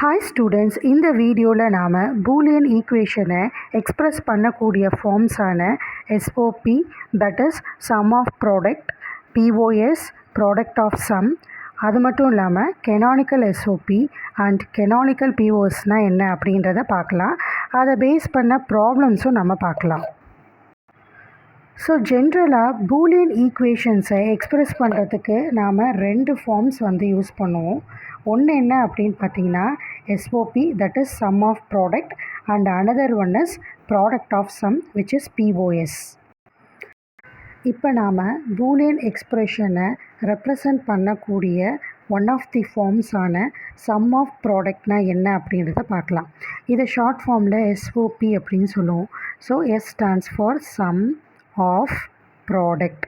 Hi students, இந்த வீடியோவில் நாம் பூலியன் ஈக்குவேஷனை எக்ஸ்பிரஸ் பண்ணக்கூடிய ஃபார்ம்ஸான SOP, that is sum of product, POS, product of sum, அது மட்டும் இல்லாமல் canonical SOP and canonical POSனால் என்ன அப்படின்றத பார்க்கலாம். அதை பேஸ் பண்ண ப்ராப்ளம்ஸும் நம்ம பார்க்கலாம். ஸோ ஜென்ரலாக பூலியன் ஈக்குவேஷன்ஸை எக்ஸ்பிரஸ் பண்ணுறதுக்கு நாம் ரெண்டு ஃபார்ம்ஸ் யூஸ் பண்ணுவோம். ஒன்று என்ன அப்படின்னு பார்த்தீங்கன்னா SOP, that is sum of product, and another one is product of sum, which is POS. இப்போ நாம் பூலியன் எக்ஸ்பிரஷனை ரெப்ரசன்ட் பண்ணக்கூடிய ஒன் ஆஃப் தி ஃபார்ம்ஸான சம் ஆஃப் ப்ராடக்ட்னால் என்ன அப்படின்றத பார்க்கலாம். இதை ஷார்ட் ஃபார்மில் SOP அப்படின்னு சொல்லுவோம். So S stands for sum of product.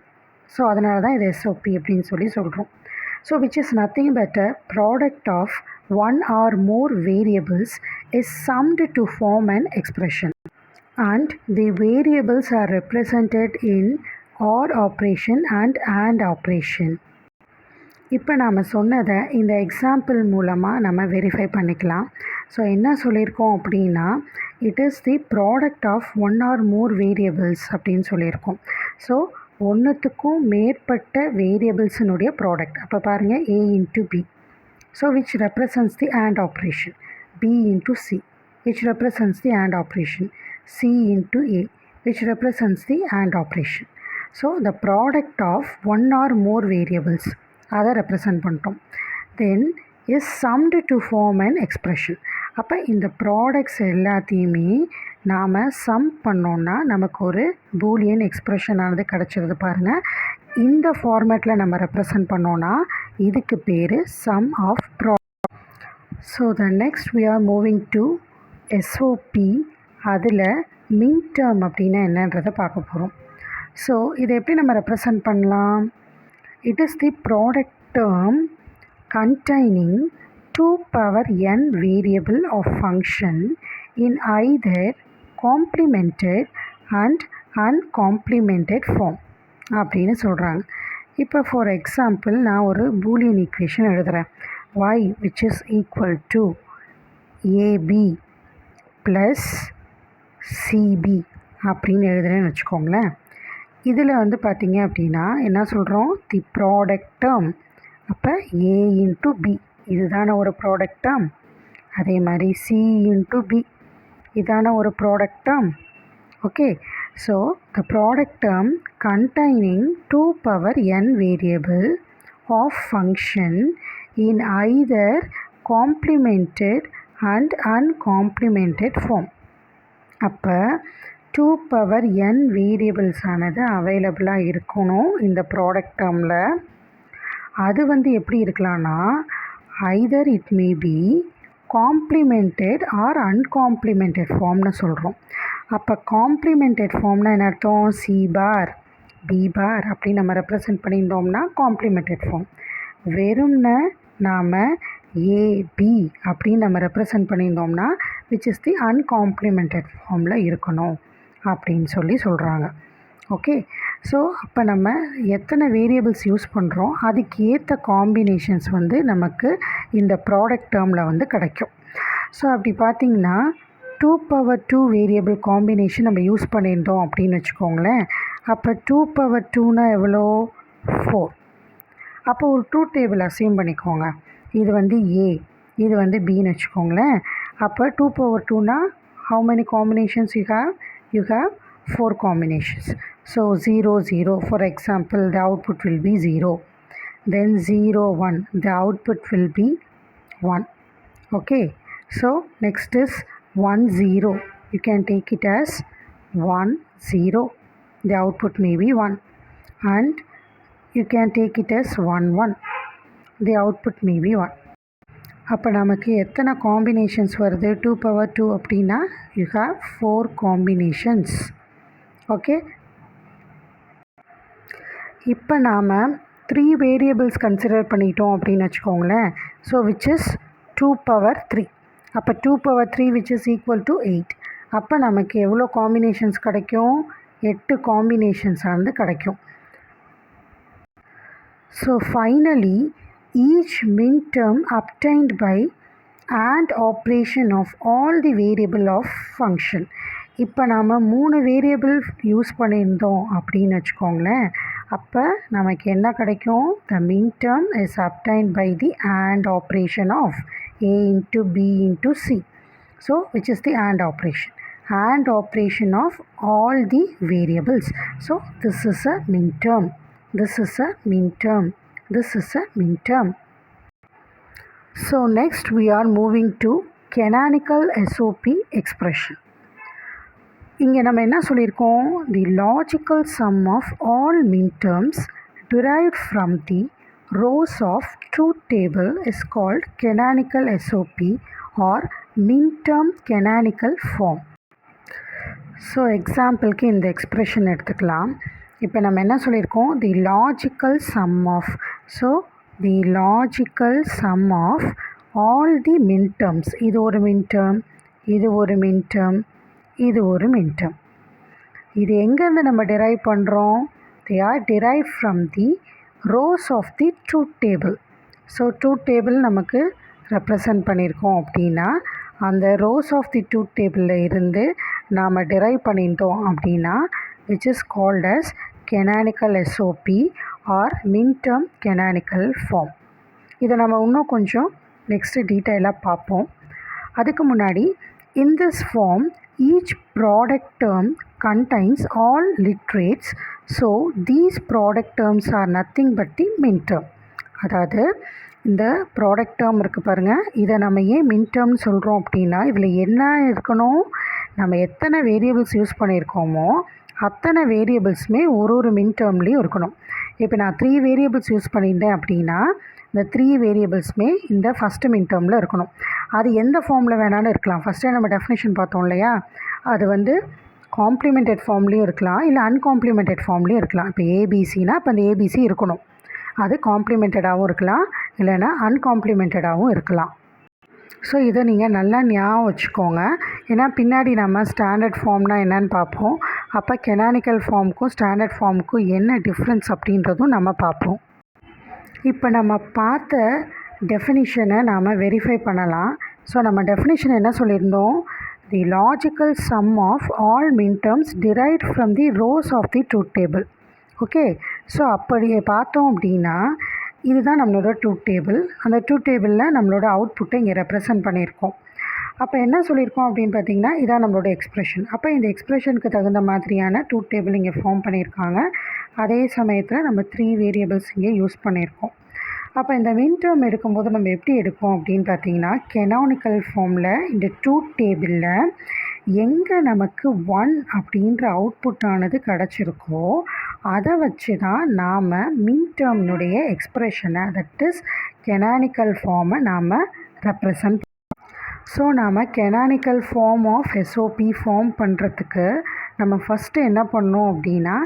So அதனால தான் இது SOP அப்படின்னு சொல்கிறோம். So which is nothing but a product of one or more variables is summed to form an expression, and the variables are represented in OR operation and operation. இப்போ நாம் சொன்னதை இந்த example மூலமாக நம்ம வெரிஃபை பண்ணிக்கலாம். So என்ன சொல்லியிருக்கோம் அப்படின்னா, it is the product of one or more variables அப்படின்னு சொல்லியிருக்கோம். ஸோ ஒன்றுத்துக்கும் மேற்பட்ட வேரியபிள்ஸினுடைய ப்ராடக்ட். அப்போ பாருங்கள், A into B, so which represents the AND operation, B into C, which represents the AND operation, C into A, which represents the AND operation. So the product of one or more variables, அதை represent பண்ணிட்டோம். தென் is summed to form an expression. அப்போ இந்த products எல்லாத்தையுமே நாம் some பண்ணோன்னா நமக்கு ஒரு Boolean எக்ஸ்ப்ரெஷனானது கிடச்சிருது. பாருங்கள், இந்த ஃபார்மேட்டில் நம்ம ரெப்ரசன்ட் பண்ணோன்னா இதுக்கு பேர் sum of product. So the next we are moving to SOP. அதில் மின் டேர்ம் அப்படின்னா என்னன்றதை பார்க்க போகிறோம். ஸோ இதை எப்படி நம்ம ரெப்ரசன்ட் பண்ணலாம்? It is the product term containing 2 power n variable of function in either complemented and uncomplemented form அப்படின்னு சொல்கிறாங்க. இப்போ ஃபார் எக்ஸாம்பிள் நான் ஒரு பூலியன் ஈக்குவேஷன் எழுதுகிறேன். y which is equal to AB plus CB அப்படின்னு எழுதுகிறேன்னு வச்சுக்கோங்களேன். இதில் பார்த்தீங்க அப்படின்னா என்ன சொல்கிறோம்? The product term. அப்போ A into B இதுதான ஒரு ப்ராடக்ட் டேர்ம். அதே மாதிரி C into B இதான ஒரு product term. Okay, so the product term containing 2 power n variable of function in either complemented and uncomplemented form. அப்போ 2 power n வேரியபிள்ஸானது அவைலபிளாக இருக்கணும் இந்த ப்ராடக்ட் டேர்மில். அது எப்படி இருக்கலாம்னா, either it may be complemented or uncomplemented ஃபார்ம்னு சொல்கிறோம். அப்போ காம்ப்ளிமெண்டட் ஃபார்ம்னா என்ன அர்த்தம்? C பார் B பார் அப்படி நம்ம ரெப்ரசன்ட் பண்ணியிருந்தோம்னா காம்ப்ளிமெண்டட் ஃபார்ம். வெறும்னு நாம் AB அப்படின்னு நம்ம ரெப்ரசன்ட் பண்ணியிருந்தோம்னா விச் இஸ் தி அன்காம்ப்ளிமெண்டட் ஃபார்மில் இருக்கணும் அப்படின்னு சொல்கிறாங்க. ஓகே, ஸோ அப்போ நம்ம எத்தனை வேரியபிள்ஸ் யூஸ் பண்ணுறோம் அதுக்கு ஏற்ற காம்பினேஷன்ஸ் நமக்கு இந்த ப்ராடக்ட் டேர்மில் கிடைக்கும். ஸோ அப்படி பார்த்திங்கன்னா 2 power 2 வேரியபிள் காம்பினேஷன் நம்ம யூஸ் பண்ணியிருந்தோம் அப்படின்னு வச்சுக்கோங்களேன். அப்போ 2 power 2னா எவ்வளோ? 4. அப்போ ஒரு ட்ரூத் டேபிள் அசியூம் பண்ணிக்கோங்க. இது A, இது Bன்னு வச்சுக்கோங்களேன். அப்போ 2 power 2னா how many combinations you have? You have 4 combinations. So 0 0, for example, the output will be 0. Then 0 1, the output will be 1. Okay, so next is 1 0. You can take it as 1 0. The output may be 1. And you can take it as 1 1. The output may be 1. அப்போ நமக்கு எத்தனை combinations வருது? 2 power 2 அப்படின்னா you have 4 combinations. Okay, இப்போ நாம் 3 variables consider பண்ணிட்டோம் அப்படின்னு வச்சுக்கோங்களேன். So which is 2 power 3. அப்போ 2 power 3 which is equal to 8. அப்போ நமக்கு எவ்வளோ காம்பினேஷன்ஸ் கிடைக்கும்? 8 காம்பினேஷன்ஸ் கிடைக்கும். So finally each min term obtained by and operation of all the variable of function. இப்போ நாம் 3 வேரியபிள் யூஸ் பண்ணியிருந்தோம் அப்படின்னு வச்சுக்கோங்களேன். அப்போ நமக்கு என்ன கிடைக்கும்? The min term is obtained by the AND operation of A into B into C. So which is the AND operation? AND operation of all the variables. So this is a min term. This is a min term. This is a min term. So next we are moving to canonical SOP expression. இங்கே நம்ம என்ன சொல்லியிருக்கோம்? The logical sum of all minterms derived from the rows of truth table is called canonical SOP or minterm canonical form. So எக்ஸாம்பிளுக்கு இந்த expression எடுத்துக்கலாம். இப்போ நம்ம என்ன சொல்லியிருக்கோம்? The logical sum of, so the logical sum of all the minterms, இது ஒரு மின்டர்ம், இது ஒரு மின்டர்ம், இது ஒரு மின்டர்ம். இது எங்கேருந்து நம்ம டிரைவ் பண்ணுறோம்? They are derive from the rows of the truth table. So truth table நமக்கு ரெப்ரசன்ட் பண்ணியிருக்கோம் அப்படின்னா அந்த ரோஸ் ஆஃப் தி ட்ரூத் டேபிளில் இருந்து நாம் டிரைவ் பண்ணிட்டோம் அப்படின்னா which is called as canonical SOP or minterm canonical form. இதை நம்ம இன்னும் கொஞ்சம் நெக்ஸ்ட்டு டீட்டெயிலாக பார்ப்போம். அதுக்கு முன்னாடி in this form each product term contains all literates, so these product terms are nothing but the minterm. அதாவது இந்த ப்ராடக்ட் டேர்ம் இருக்குது பாருங்கள், இதை நம்ம ஏன் மின்டர்ம்னு சொல்கிறோம் அப்படின்னா இதில் என்ன இருக்கணும்? நம்ம எத்தனை வேரியபிள்ஸ் யூஸ் பண்ணியிருக்கோமோ அத்தனை வேரியபிள்ஸுமே ஒரு மின்டர்ம்லேயும் இருக்கணும். இப்போ நான் 3 வேரியபிள்ஸ் யூஸ் பண்ணியிருந்தேன் அப்படின்னா இந்த 3 வேரியபிள்ஸுமே இந்த ஃபஸ்ட்டு மின்டர்மில் இருக்கணும். அது எந்த ஃபார்மில் வேணாலும் இருக்கலாம். ஃபஸ்ட்டே நம்ம டெஃபினேஷன் பார்த்தோம் இல்லையா, அது வந்து காம்ப்ளிமெண்டட் ஃபார்ம்லேயும் இருக்கலாம், இல்லை அன்காம்ப்ளிமெண்டட் ஃபார்ம்லேயும் இருக்கலாம். இப்போ ஏபிசினா இப்போ அந்த ஏபிசி இருக்கணும், அது காம்ப்ளிமெண்டடாகவும் இருக்கலாம், இல்லைன்னா அன்காம்ப்ளிமெண்டடாகவும் இருக்கலாம். ஸோ இதை நீங்கள் நல்லா ஞாபகம் வச்சுக்கோங்க. ஏன்னா பின்னாடி நம்ம ஸ்டாண்டர்ட் ஃபார்ம்னால் என்னென்னு பார்ப்போம். அப்போ கெனானிக்கல் ஃபார்முக்கும் ஸ்டாண்டர்ட் ஃபார்முக்கும் என்ன டிஃப்ரென்ஸ் அப்படின்றதும் நம்ம பார்ப்போம். இப்போ நம்ம பார்த்த டெஃபினிஷனை நாம் வெரிஃபை பண்ணலாம். ஸோ நம்ம டெஃபினிஷன் என்ன சொல்லியிருந்தோம்? The logical sum of all minterms derived from the rows of the truth table. Okay, so அப்படி பார்த்தோம் அப்படின்னா இதுதான் நம்மளோட ட்ரூத் டேபிள். அந்த ட்ரூத் டேபிளில் நம்மளோட அவுட்புட்டை இங்கே ரெப்ரசன்ட் பண்ணியிருக்கோம். அப்போ என்ன சொல்லியிருக்கோம் அப்படின்னு பார்த்தீங்கன்னா இதான் நம்மளோட எக்ஸ்ப்ரெஷன். அப்போ இந்த எக்ஸ்ப்ரெஷனுக்கு தகுந்த மாதிரியான ட்ரூத் டேபிள் இங்கே ஃபார்ம் பண்ணியிருக்காங்க. அதே சமயத்தில் நம்ம 3 வேரியபிள்ஸ் இங்கே யூஸ் பண்ணியிருக்கோம். அப்போ இந்த மின்டர்ம் எடுக்கும்போது நம்ம எப்படி எடுப்போம் அப்படின்னு பார்த்தீங்கன்னா கெனானிக்கல் ஃபார்மில் இந்த ட்ரூத் டேபிளில் எங்கே நமக்கு 1 அப்படின்ற அவுட்புட்டானது கிடச்சிருக்கோ அதை வச்சு தான் நாம் மின்டர்ம்னுடைய எக்ஸ்ப்ரெஷனை, தட் இஸ் கெனானிக்கல் ஃபார்மை நாம் ரெப்ரசன்ட். ஸோ நாம் canonical form of SOP form பண்ணுறதுக்கு நம்ம ஃபஸ்ட்டு என்ன பண்ணோம் அப்படின்னா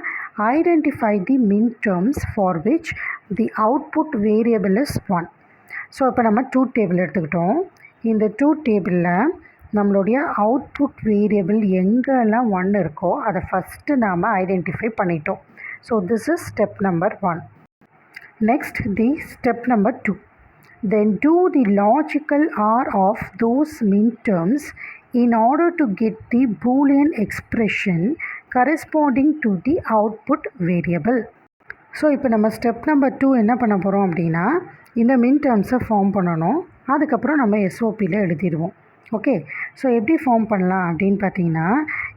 identify the minterms for which the output variable is 1. So இப்போ நம்ம ட்ரூத் டேபிள் எடுத்துக்கிட்டோம். இந்த ட்ரூத் டேபிளில் நம்மளுடைய அவுட்புட் வேரியபிள் எங்கெல்லாம் 1 இருக்கோ அதை ஃபஸ்ட்டு நாம் ஐடென்டிஃபை பண்ணிட்டோம். So this is step number 1. Next the step number 2. Then do the logical OR of those minterms in order to get the Boolean expression corresponding to the output variable. So இப்போ நம்ம step number 2 என்ன பண்ண போகிறோம் அப்படின்னா இந்த மின்டர்ம்ஸை form பண்ணணும். அதுக்கப்புறம் நம்ம எஸ்ஓபியில் எழுதிடுவோம். ஓகே, ஸோ எப்படி ஃபார்ம் பண்ணலாம் அப்படின்னு பார்த்தீங்கன்னா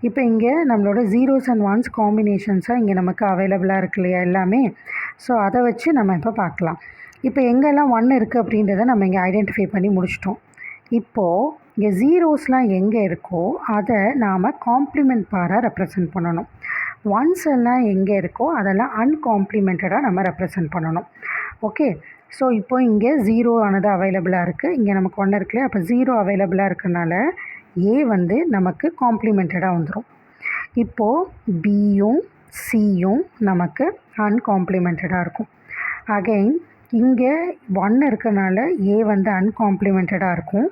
இப்போ இங்கே நம்மளோட 0s and 1s காம்பினேஷன்ஸாக இங்கே நமக்கு அவைலபிளாக இருக்கு இல்லையா எல்லாமே. ஸோ அதை வச்சு நம்ம இப்போ பார்க்கலாம். இப்போ எங்கெல்லாம் 1 இருக்குது அப்படின்றத நம்ம இங்கே ஐடென்டிஃபை பண்ணி முடிச்சிட்டோம். இப்போது இங்கே ஜீரோஸ்லாம் எங்கே இருக்கோ அதை நாம் காம்ப்ளிமெண்ட் பாராக ரெப்ரசன்ட் பண்ணணும். ஒன்ஸ் எல்லாம் எங்கே இருக்கோ அதெல்லாம் அன்காம்ப்ளிமெண்டடாக நம்ம ரெப்ரசன்ட் பண்ணணும். ஓகே, ஸோ இப்போ இங்கே 0 ஆனது அவைலபிளாக இருக்குது, இங்கே நமக்கு 1 இருக்குல்லையே, அப்போ 0 அவைலபிளாக இருக்கிறனால ஏ வந்து நமக்கு காம்ப்ளிமெண்டடாக வந்துடும். இப்போது பியும் சியும் நமக்கு அன்காம்ப்ளிமெண்டடாக இருக்கும். அகெயின் இங்கே 1 இருக்கிறனால ஏ வந்து அன்காம்ப்ளிமெண்டடாக இருக்கும்,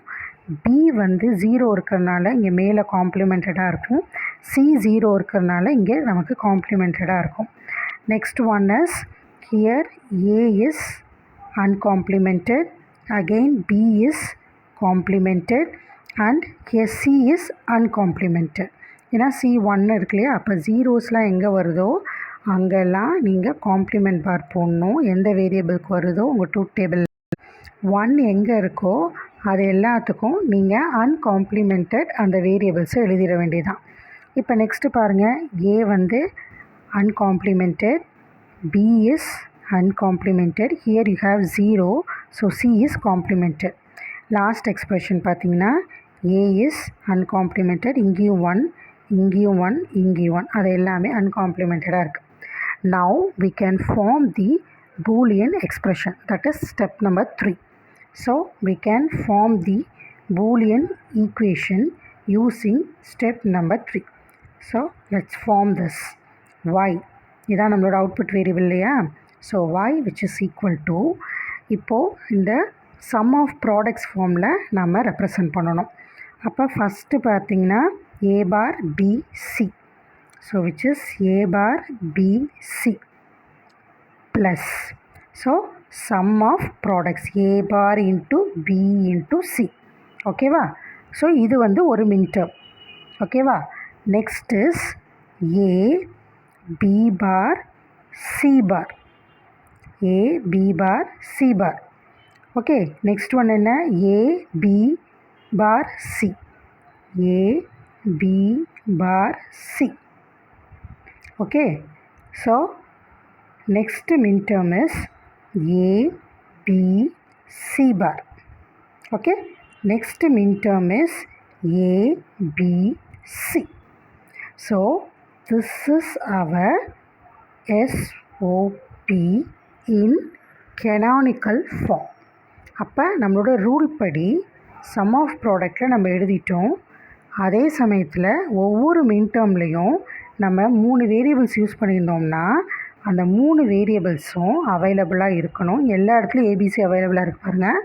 பி வந்து 0 இருக்கிறனால இங்கே மேலே காம்ப்ளிமெண்டடாக இருக்கும், சி 0 இருக்கிறனால இங்கே நமக்கு காம்ப்ளிமெண்டடாக இருக்கும். Next one is here A is uncomplimented, again B is complemented and here C is uncomplemented. ஏன்னா C1 இருக்கு இல்லையா, அப்போ ஜீரோஸ்லாம் எங்கே வருதோ அங்கெல்லாம் நீங்கள் காம்ப்ளிமெண்ட் பார் போடணும். எந்த வேரியபிளுக்கு வருதோ உங்கள் ட்ரூத் டேபிள் 1 எங்கே இருக்கோ அது எல்லாத்துக்கும் நீங்கள் அன்காம்ப்ளிமெண்டட் அந்த வேரியபிள்ஸை எழுதிட வேண்டியதான். இப்போ நெக்ஸ்ட்டு பாருங்கள், A வந்து uncomplemented, B is uncomplemented, here you have 0, so C is complemented. Last expression பார்த்தீங்கன்னா A is uncomplemented, இங்கேயும் 1, இங்கேயும் 1, இங்கேயும் 1, அது எல்லாமே அன்காம்ப்ளிமெண்டடாக இருக்குது. Now we can form the Boolean expression, that is step number 3. So we can form the Boolean equation using step number 3. So let's form this. Y இதான் நம்மளோட output variable இல்லையா. So y which is equal to, இப்போது இந்த some of products ஃபார்மில் நம்ம represent பண்ணணும். அப்போ first பார்த்திங்கன்னா a bar b c, so which is a bar b c plus, so sum of products a bar into b into c. ஓகேவா. So இது வந்து ஒரு மின்டர்ம். ஓகேவா. Next is a b bar c bar, a b bar c bar. Okay. Next one என்ன, a b bar c, a b bar c. okay, so next minterm is a b c bar. okay, next minterm is a b c. So this is our SOP in canonical form. அப்போ நம்மளோட rule படி some of ப்ராடக்டில் நம்ம எழுதிட்டோம். அதே சமயத்தில் ஒவ்வொரு மின்டேர்ம்லேயும் நம்ம 3 variables use பண்ணியிருந்தோம்னா அந்த 3 வேரியபிள்ஸும் அவைலபிளாக இருக்கணும். எல்லா இடத்துலையும் ஏபிசி அவைலபிளாக இருக்கு பாருங்கள்.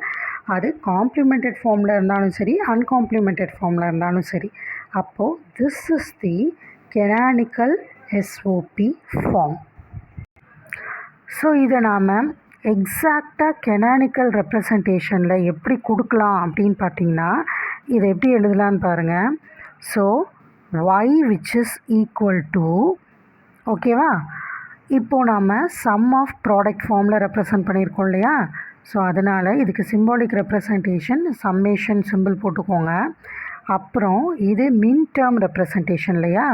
அது காம்ப்ளிமெண்டட் ஃபார்மில் இருந்தாலும் சரி, அன்காம்ப்ளிமெண்டட் ஃபார்மில் இருந்தாலும் சரி. அப்போது this is the canonical SOP form. So இதை நாம் எக்ஸாக்டாக கெனானிக்கல் ரெப்ரசன்டேஷனில் எப்படி கொடுக்கலாம் அப்படின்னு பார்த்தீங்கன்னா, இதை எப்படி எழுதலான்னு பாருங்கள். So y which is equal to, ஓகேவா, இப்போது நாம் சம் ஆஃப் ப்ராடக்ட் ஃபார்மில் ரெப்ரசன்ட் பண்ணியிருக்கோம் இல்லையா. ஸோ அதனால் இதுக்கு சிம்பாலிக் ரெப்ரசன்டேஷன் சம்மேஷன் சிம்பிள் போட்டுக்கோங்க. அப்புறம் இது மின் டேர்ம் ரெப்ரசன்டேஷன் இல்லையா.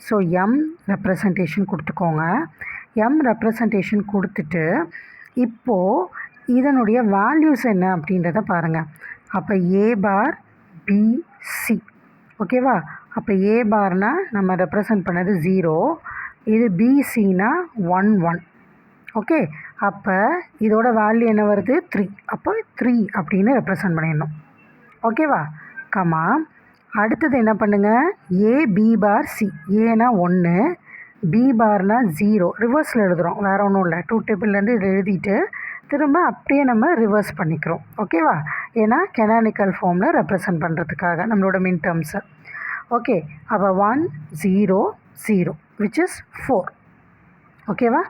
ஸோ எம் ரெப்ரசன்டேஷன் கொடுத்துக்கோங்க. எம் ரெப்ரசன்டேஷன் கொடுத்துட்டு இப்போது இதனுடைய வேல்யூஸ் என்ன அப்படின்றத பாருங்கள். அப்போ ஏ பார் பிசி, ஓகேவா. அப்போ ஏ பார்னால் நம்ம ரெப்ரசன்ட் பண்ணது 0, இது பிசினா 1 1. ஓகே, அப்போ இதோட வேல்யூ என்ன வருது 3. அப்போ 3 அப்படின்னு ரெப்ரசன்ட் பண்ணிடணும். ஓகேவா. கமா அடுத்தது என்ன பண்ணுங்கள், ஏ பி பார் சி. ஏனா 1, பி பார்னா 0. ரிவர்ஸில் எழுதுகிறோம், வேறு ஒன்றும் இல்லை. ட்ரூத் டேபிள்லேருந்து இதை எழுதிட்டு திரும்ப அப்படியே நம்ம ரிவர்ஸ் பண்ணிக்கிறோம். ஓகேவா. ஏன்னா கெனானிக்கல் ஃபார்மில் ரெப்ரசன்ட் பண்ணுறதுக்காக நம்மளோட மின் டேர்ம்ஸை. ஓகே, அப்போ 1 0 0 which is 4. ஓகேவா.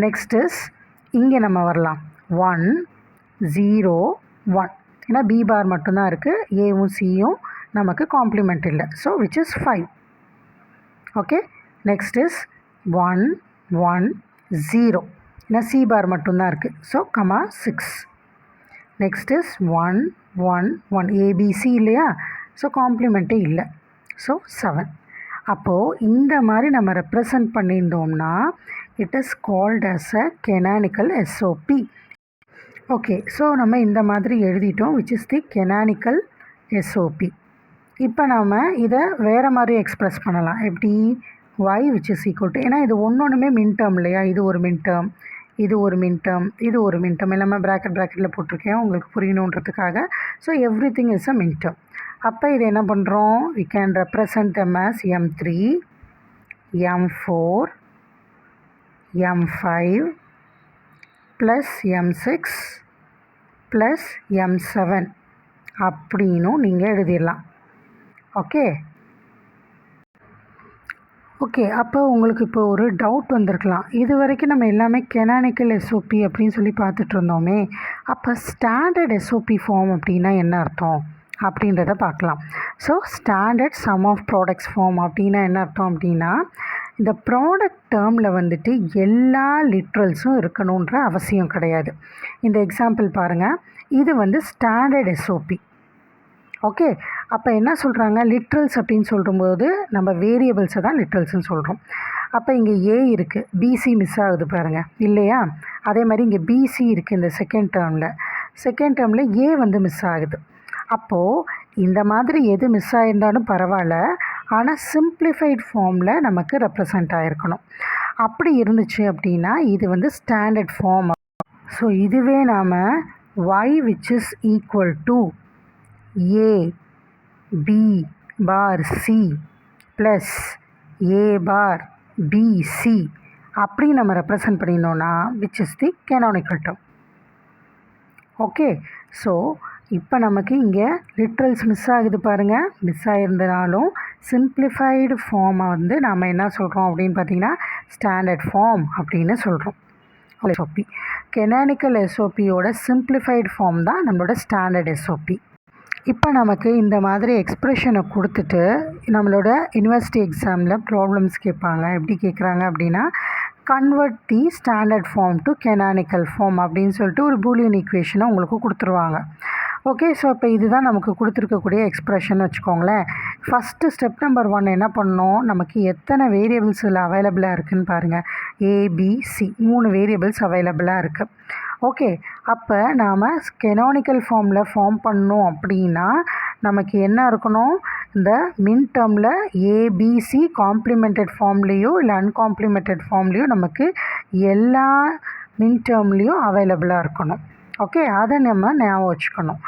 நெக்ஸ்ட் இஸ் இங்கே நம்ம வரலாம் 1 0 1. ஏன்னா பி பார் மட்டும்தான் இருக்குது, ஏவும் சியும் நமக்கு காம்ப்ளிமெண்ட் இல்லை. So which is 5. Okay, next is 1 1 0. ஏன்னா சி பார் மட்டும்தான் இருக்குது. So comma 6. Next is 1 1 1 ABC இல்லையா. ஸோ காம்ப்ளிமெண்ட்டே இல்லை. ஸோ 7. அப்போது இந்த மாதிரி நம்ம ரெப்ரசன்ட் பண்ணியிருந்தோம்னா it is called as a canonical SOP. Okay, so நம்ம இந்த மாதிரி எழுதிட்டோம் which is the canonical SOP. இப்போ நாம் இதை வேறு மாதிரி எக்ஸ்ப்ரெஸ் பண்ணலாம். எப்படி, y which is equal to, ஏன்னா இது ஒன்றுமே மின் டேர்ம் இல்லையா. இது ஒரு மின் டேர்ம், இது ஒரு மின் டேர்ம், இது ஒரு மின் டேர்ம். எல்லாமே ப்ராக்கெட்டில் போட்டிருக்கேன் உங்களுக்கு புரியணுன்றதுக்காக. So everything is a minterm. அப்போ இது என்ன பண்ணுறோம், we can represent them as M3 M4 M5 plus M6 plus M7 அப்படின்னும் நீங்கள் எழுதிடலாம். ஓகே ஓகே அப்போ உங்களுக்கு இப்போ ஒரு டவுட் வந்திருக்கலாம். இது வரைக்கும் நம்ம எல்லாமே கெனானிக்கல் எஸ்ஓபி அப்படின்னு சொல்லி பார்த்துட்டு இருந்தோமே, அப்போ ஸ்டாண்டர்ட் எஸ்ஓபி ஃபார்ம் அப்படின்னா என்ன அர்த்தம் அப்படின்றத பார்க்கலாம். So standard sum of products form அப்படின்னா என்ன அர்த்தம் அப்படின்னா, இந்த ப்ராடக்ட் டேர்மில் வந்துட்டு எல்லா லிட்ரல்ஸும் இருக்கணுன்ற அவசியம் கிடையாது. இந்த எக்ஸாம்பிள் பாருங்கள், இது வந்து ஸ்டாண்டர்ட் எஸ்ஓபி. ஓகே, அப்போ என்ன சொல்கிறாங்க, லிட்ரல்ஸ் அப்படின்னு சொல்லும்போது நம்ம வேரியபிள்ஸை தான் லிட்ரல்ஸ்னு சொல்கிறோம். அப்போ இங்கே ஏ இருக்குது, பிசி மிஸ் ஆகுது பாருங்கள் இல்லையா. அதே மாதிரி இங்கே பிசி இருக்குது இந்த செகண்ட் டேர்மில் ஏ வந்து மிஸ் ஆகுது. அப்போது இந்த மாதிரி எது மிஸ் ஆகிருந்தாலும் பரவாயில்ல, ஆனால் சிம்பிளிஃபைட் ஃபார்மில் நமக்கு ரெப்ரசன்ட் ஆகிருக்கணும். அப்படி இருந்துச்சு அப்படின்னா இது வந்து ஸ்டாண்டர்ட் ஃபார்ம். ஸோ இதுவே நாம் y which is equal to a b bar c plus a bar b c அப்படி நம்ம ரெப்ரசன்ட் பண்ணினோன்னா which is the canonical term. Okay, so இப்போ நமக்கு இங்கே லிட்ரல்ஸ் மிஸ் ஆகுது பாருங்கள். மிஸ் ஆகிருந்தனாலும் சிம்பிளிஃபைடு ஃபார்மை வந்து நாம் என்ன சொல்கிறோம் அப்படின்னு பார்த்தீங்கன்னா ஸ்டாண்டர்ட் ஃபார்ம் அப்படின்னு சொல்கிறோம். எஸ்ஓபி கெனானிக்கல் எஸ்ஓபியோட சிம்பிளிஃபைடு ஃபார்ம் தான் நம்மளோட ஸ்டாண்டர்ட் எஸ்ஓபி. இப்போ நமக்கு இந்த மாதிரி எக்ஸ்ப்ரெஷனை கொடுத்துட்டு நம்மளோட யூனிவர்சிட்டி எக்ஸாமில் ப்ராப்ளம்ஸ் கேட்பாங்க. எப்படி கேட்குறாங்க அப்படின்னா, convert the standard form to canonical form அப்படின்னு சொல்லிட்டு ஒரு பூலியன் ஈக்குவேஷனை உங்களுக்கு கொடுத்துருவாங்க. ஓகே, ஸோ இப்போ இதுதான் நமக்கு கொடுத்துருக்கக்கூடிய எக்ஸ்ப்ரெஷன் வச்சுக்கோங்களேன். ஃபஸ்ட்டு ஸ்டெப் நம்பர் 1 என்ன பண்ணோம், நமக்கு எத்தனை வேரியபிள்ஸ் இதில் அவைலபிளாக இருக்குதுன்னு பாருங்கள். ஏபிசி 3 வேரியபிள்ஸ் அவைலபிளாக இருக்குது. ஓகே, அப்போ நாம் கெனானிக்கல் ஃபார்மில் ஃபார்ம் பண்ணோம் அப்படின்னா நமக்கு என்ன இருக்கணும், இந்த மின் டேர்மில் ஏபிசி காம்ப்ளிமெண்டட் ஃபார்ம்லேயோ இல்லை அன்காம்ப்ளிமெண்டட் ஃபார்ம்லேயோ நமக்கு எல்லா மின் டேர்ம்லேயும் அவைலபிளாக இருக்கணும். ஓகே, அதை நம்ம ஞாபகம் வச்சுக்கணும்.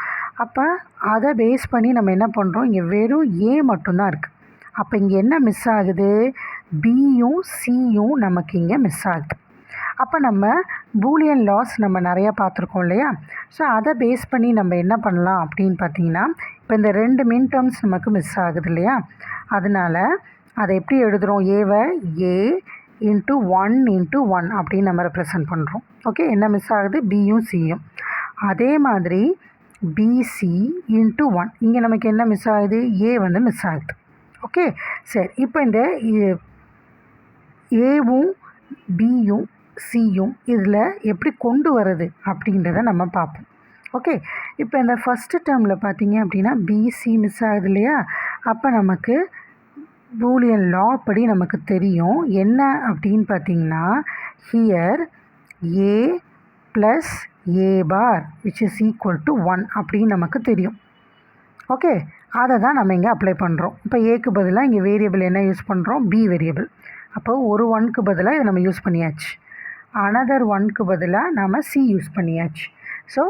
அப்போ அதை பேஸ் பண்ணி நம்ம என்ன பண்ணுறோம், இங்கே வெறும் ஏ மட்டும்தான் இருக்குது. அப்போ இங்கே என்ன மிஸ் ஆகுது, பியும் சியும் நமக்கு இங்கே மிஸ் ஆகுது. அப்போ நம்ம பூலியன் லாஸ் நம்ம நிறையா பார்த்துருக்கோம் இல்லையா. ஸோ அதை பேஸ் பண்ணி நம்ம என்ன பண்ணலாம் அப்படின்னு பார்த்தீங்கன்னா, இப்போ இந்த 2 மின் டேர்ம்ஸ் நமக்கு மிஸ் ஆகுது இல்லையா. அதனால் அதை எப்படி எழுதுகிறோம், ஏவை ஏ இன்ட்டு 1 அப்படின்னு நம்ம ரெப்ரசன்ட் பண்ணுறோம். ஓகே, என்ன மிஸ் ஆகுது, பியும் சியும். அதே மாதிரி பிசி இன்ட்டு 1 இங்கே நமக்கு என்ன மிஸ் ஆகுது, ஏ வந்து மிஸ் ஆகுது. ஓகே, சரி, இப்போ இந்த ஏவும் பியும் சியும் இதில் எப்படி கொண்டு வருது அப்படின்றத நம்ம பார்ப்போம். ஓகே, இப்போ இந்த ஃபஸ்ட்டு டேர்மில் பார்த்தீங்க அப்படின்னா பிசி மிஸ் ஆகுது இல்லையா. அப்போ நமக்கு பூலியன் லா படி நமக்கு தெரியும் என்ன அப்படின்னு பார்த்தீங்கன்னா, here A plus A bar which is equal to 1 அப்படின்னு நமக்கு தெரியும். ஓகே, அதை தான் நம்ம இங்கே அப்ளை பண்ணுறோம். இப்போ ஏக்கு பதிலாக இங்கே வேரியபிள் என்ன யூஸ் பண்ணுறோம், பி வேரியபிள். அப்போ ஒரு 1க்கு பதிலாக இதை நம்ம யூஸ் பண்ணியாச்சு. அனதர் 1க்கு பதிலாக நம்ம சி யூஸ் பண்ணியாச்சு. So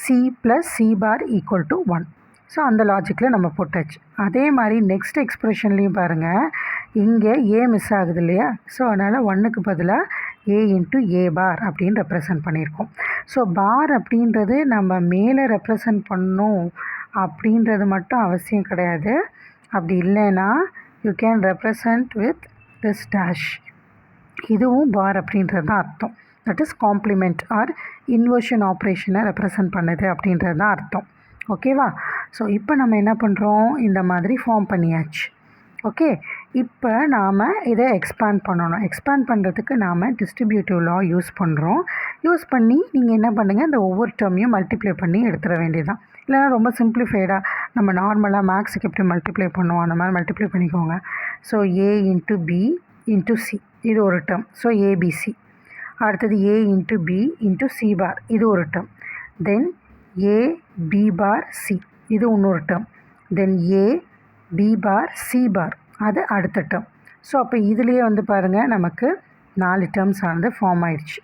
C plus C bar equal to 1. So அந்த லாஜிக்கில் நம்ம போட்டாச்சு. அதே மாதிரி நெக்ஸ்ட் எக்ஸ்ப்ரெஷன்லேயும் பாருங்கள், இங்கே ஏ மிஸ் ஆகுது இல்லையா. ஸோ அதனால் 1க்கு பதிலாக ஏ இன்ட்டு ஏ பார் அப்படின்னு ரெப்ரசன்ட் பண்ணியிருக்கோம். ஸோ பார் அப்படின்றது நம்ம மேலே ரெப்ரசன்ட் பண்ணணும் அப்படின்றது மட்டும் அவசியம் கிடையாது. அப்படி இல்லைன்னா you can represent with this dash. இதுவும் பார் அப்படின்றது தான் அர்த்தம். That is complement or inversion ஆப்ரேஷனை ரெப்ரசன்ட் பண்ணுது அப்படின்றது தான் அர்த்தம். ஓகேவா. ஸோ இப்போ நம்ம என்ன பண்ணுறோம், இந்த மாதிரி ஃபார்ம் பண்ணியாச்சு. ஓகே, இப்போ நாம் இதை எக்ஸ்பேண்ட் பண்ணணும். எக்ஸ்பேண்ட் பண்ணுறதுக்கு நாம் டிஸ்ட்ரிபியூட்டிவ் லா யூஸ் பண்ணுறோம். யூஸ் பண்ணி நீங்கள் என்ன பண்ணுங்கள், இந்த ஒவ்வொரு டேர்மையும் மல்டிப்ளை பண்ணி எடுத்துட வேண்டியதுதான். இல்லைனா ரொம்ப சிம்பிளிஃபைடாக நம்ம நார்மலாக மேக்ஸுக்கு எப்படி மல்டிப்ளை பண்ணுவோம் அந்த மாதிரி மல்டிப்ளை பண்ணிக்கோங்க. So A into B into C இது ஒரு டேர்ம். So ABC. அடுத்தது A into B into C bar இது ஒரு டேர்ம். தென் ஏ பி பார் சி இது இன்னொரு டேர்ம். தென் ஏ பி பார் சி பார் அது அடுத்த டேர்ம். ஸோ அப்போ இதுலேயே வந்து பாருங்கள் நமக்கு 4 டேர்ம்ஸ் ஆனது ஃபார்ம் ஆயிடுச்சு.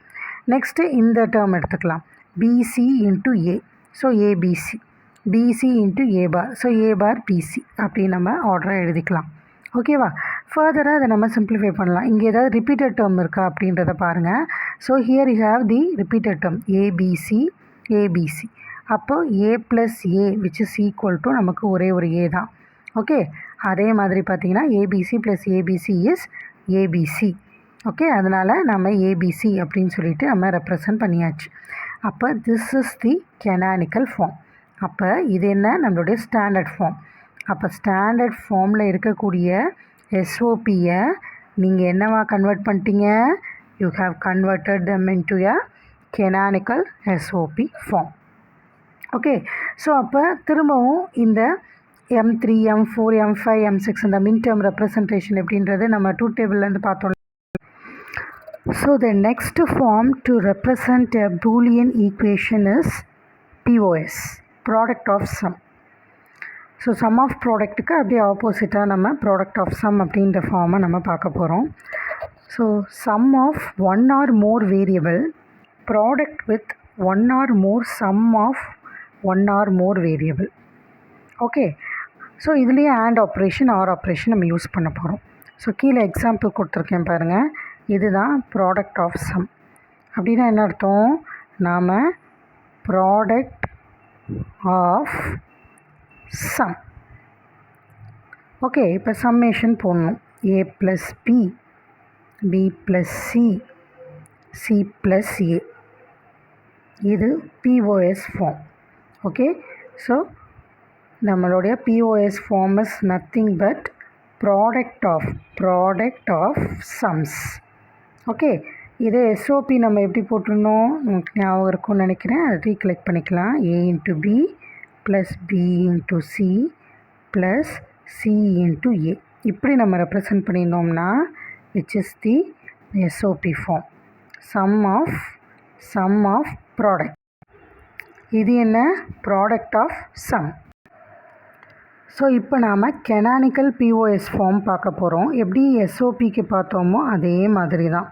நெக்ஸ்ட்டு இந்த டேர்ம் எடுத்துக்கலாம், பிசி இன்ட்டு ஏ. ஸோ ஏபிசி, பிசி இன்ட்டு ஏ பார். ஸோ ஏ பார் பிசி அப்படின்னு நம்ம ஆர்டரை எழுதிக்கலாம். ஓகேவா. ஃபர்தராக அதை நம்ம சிம்பிளிஃபை பண்ணலாம். இங்கே ஏதாவது ரிப்பீட்டட் டேர்ம் இருக்கா அப்படின்றத பாருங்கள். So here you have the repeated term ABC ABC. அப்போ A plus A which is equal to நமக்கு ஒரே ஒரு ஏ தான். ஓகே, அதே மாதிரி பார்த்தீங்கன்னா ABC plus ABC is ABC. Okay, அதனால் நம்ம ஏபிசி அப்படின்னு சொல்லிட்டு நம்ம ரெப்ரசன்ட் பண்ணியாச்சு. அப்போ this is the canonical form. அப்போ இது என்ன நம்மளுடைய ஸ்டாண்டர்ட் ஃபார்ம். அப்போ ஸ்டாண்டர்ட் ஃபார்மில் இருக்கக்கூடிய எஸ்ஓபியை நீங்கள் என்னவா கன்வெர்ட் பண்ணிட்டீங்க? You have converted them into a canonical SOP form. Okay, so அப்போ திரும்பவும் இந்த M3, M4, M5, M6 இந்த மின் டேர்ம் ரெப்ரசன்டேஷன் எப்படின்றது நம்ம ட்ரூத் டேபிள்லேருந்து பார்த்தோம். So the next form to represent a Boolean equation is POS, product of sum. So sum of ப்ராடக்ட்டுக்கு அப்படியே ஆப்போசிட்டாக நம்ம ப்ராடக்ட் ஆஃப் சம் அப்படின்ற ஃபார்மை நம்ம பார்க்க போகிறோம். So sum of one or more variable product with one or more sum of one or more variable. Okay, so இதுலேயே ஆண்ட் ஆப்ரேஷன் ஆர் ஆப்ரேஷன் நம்ம யூஸ் பண்ண போகிறோம். ஸோ கீழே எக்ஸாம்பிள் கொடுத்துருக்கேன் பாருங்கள், இதுதான் ப்ராடக்ட் ஆஃப் சம். அப்படின்னா என்ன அர்த்தம்? நாம் ப்ராடக்ட் ஆஃப் சம். ஓகே, இப்போ சம்மேஷன் போடணும். A + B, B + C, C + A. இது POS ஃபார்ம். ஓகே, ஸோ நம்மளுடைய POS form is nothing but product of sums. Okay, இது SOP நம்ம எப்படி போட்டிருந்தோம் உங்களுக்கு ஞாபகம் இருக்கும்னு நினைக்கிறேன். அதை ரீகலெக்ட் பண்ணிக்கலாம். A × B + B × C + C × A. இப்படி நம்ம ரெப்ரசன்ட் பண்ணியிருந்தோம்னா which is the SOP form, sum of product. இது என்ன? Product of sum. ஸோ இப்போ நாம் கெனானிக்கல் POS ஃபார்ம் பார்க்க போகிறோம். எப்படி SOPக்கு பார்த்தோமோ அதே மாதிரி தான்.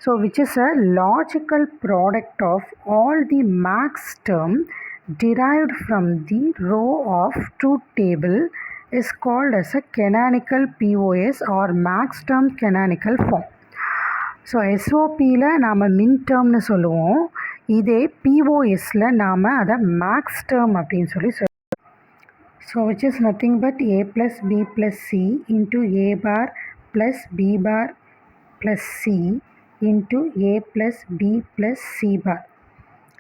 So which is a logical product of all the max term derived from the row of truth table is called as a canonical POS or max term canonical form. So SOPயில் நாம் மின் டேர்ம்னு சொல்லுவோம். இதே POSயில் நாம் அதை மேக்ஸ் டேர்ம் அப்படின்னு சொல்லி சொல்லுவோம். So which is nothing but A + B + C into A bar + B bar + C into A + B + C bar.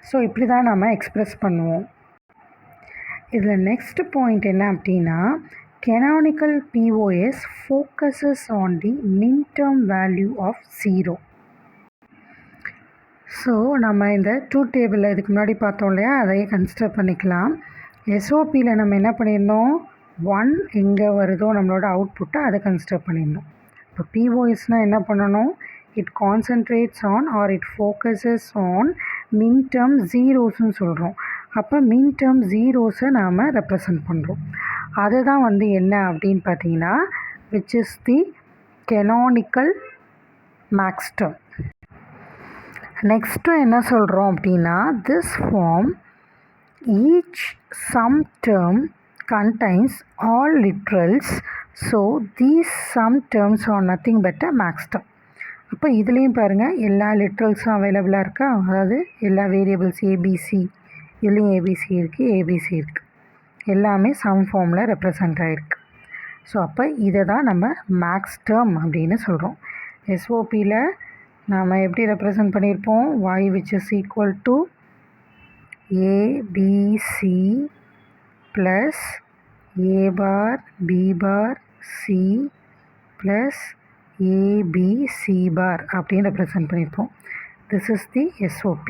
So இப்படி தான் நம்ம எக்ஸ்ப்ரெஸ் பண்ணுவோம். இதில் நெக்ஸ்ட் பாயிண்ட் என்ன அப்படின்னா, canonical POS focuses on the min-term value of 0. So நம்ம இந்த truth டேபிளில் இதுக்கு முன்னாடி பார்த்தோம் இல்லையா, அதையே கன்சிடர் பண்ணிக்கலாம். SOPயில் நம்ம என்ன பண்ணியிருந்தோம், 1 எங்கே வருதோ நம்மளோட அவுட்புட்டை அதை கன்சிடர் பண்ணியிருந்தோம். இப்போ POSனால் என்ன பண்ணணும், it concentrates on R it focuses on மின் டேர்ம் ஜீரோஸ்ன்னு சொல்கிறோம். அப்போ மின் டேர்ம் ஜீரோஸை நாம் ரெப்ரசன்ட் பண்ணுறோம். அதுதான் வந்து என்ன அப்படின்னு பார்த்தீங்கன்னா which is the canonical max term. Next என்ன சொல்கிறோம் அப்படின்னா, this form each sum term contains all literals. So these sum terms are nothing but a max term. அப்போ இதுலேயும் பாருங்கள் எல்லா லிட்ரல்ஸும் அவைலபிளாக இருக்கா, அதாவது எல்லா வேரியபிள்ஸ் ABC, இதுலேயும் ABC இருக்குது, ABC இருக்குது, எல்லாமே சம் ஃபார்மில் ரெப்ரசன்ட் ஆகிருக்கு. ஸோ அப்போ இதை தான் நம்ம மேக்ஸ் டேர்ம் அப்படின்னு சொல்கிறோம். SOPயில் நாம் எப்படி ரெப்ரசன்ட் பண்ணியிருப்போம், y which is equal to ABC plus A bar B bar C plus ABC bar அப்படின்னு ரெப்ரசன்ட் பண்ணியிருப்போம். This is the SOP.